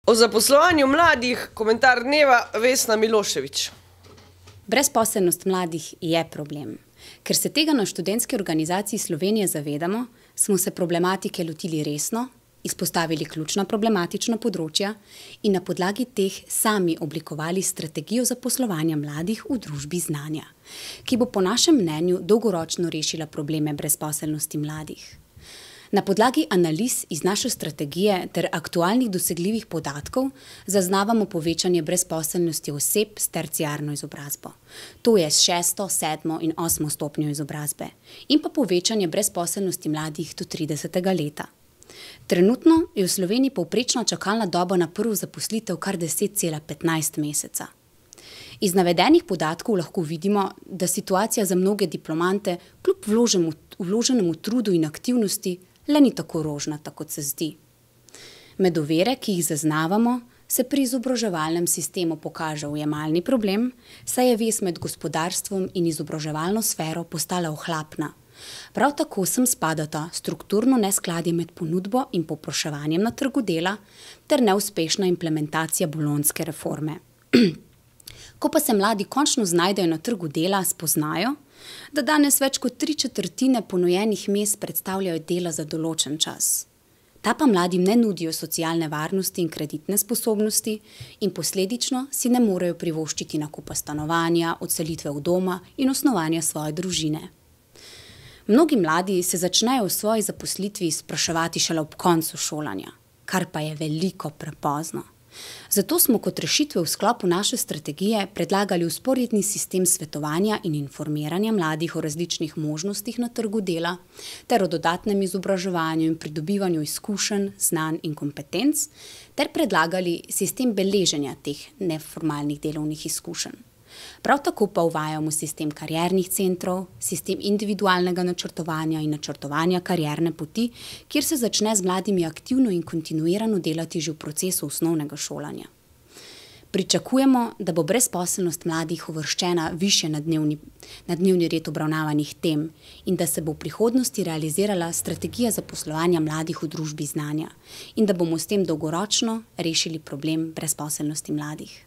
O zaposlovanju mladih komentar dneva Vesna Milošević. Brezposelnost mladih je problem. Ker se tega na Študentski organizaciji Slovenije zavedamo, smo se problematike lotili resno, izpostavili ključna problematična področja in na podlagi teh sami oblikovali strategijo zaposlovanja mladih v družbi znanja, ki bo po našem mnenju dolgoročno rešila probleme brezposelnosti mladih. Na podlagi analiz iz naše strategije ter aktualnih dosegljivih podatkov zaznavamo povečanje brezposelnosti oseb s terciarno izobrazbo, to je s 6., 7. in 8. stopnjo izobrazbe, in pa povečanje brezposelnosti mladih do 30. leta. Trenutno je v Sloveniji povprečna čakalna doba na prvo zaposlitev kar 10,15 meseca. Iz navedenih podatkov lahko vidimo, da situacija za mnoge diplomante kljub vloženemu trudu in aktivnosti le ni tako rožnata, kot se zdi. Med ovire, ki jih zaznavamo, se pri izobraževalnem sistemu pokaže ujemalni problem, saj je vez med gospodarstvom in izobraževalno sfero postala ohlapna. Prav tako sem spadata strukturno neskladje med ponudbo in povpraševanjem na trgu dela ter neuspešna implementacija bolonjske reforme. Ko pa se mladi končno znajdejo na trgu dela, spoznajo, da danes več kot 3/4 ponujenih mest predstavljajo dela za določen čas. Ta pa mladim ne nudijo socialne varnosti in kreditne sposobnosti in posledično si ne morejo privoščiti nakupa stanovanja, odselitve v doma in osnovanja svoje družine. Mnogi mladi se začnejo v svoji zaposlitvi spraševati šele ob koncu šolanja, kar pa je veliko prepozno. Zato smo kot rešitve v sklopu naše strategije predlagali vzporedni sistem svetovanja in informiranja mladih o različnih možnostih na trgu dela ter o dodatnem izobraževanju in pridobivanju izkušenj, znanj in kompetenc ter predlagali sistem beleženja teh neformalnih delovnih izkušenj. Prav tako pa uvajamo sistem kariernih centrov, sistem individualnega načrtovanja in načrtovanja karierne poti, kjer se začne z mladimi aktivno in kontinuirano delati že v procesu osnovnega šolanja. Pričakujemo, da bo brezposelnost mladih uvrščena višje na dnevni red obravnavanih tem in da se bo v prihodnosti realizirala strategija zaposlovanja mladih v družbi znanja in da bomo s tem dolgoročno rešili problem brezposelnosti mladih.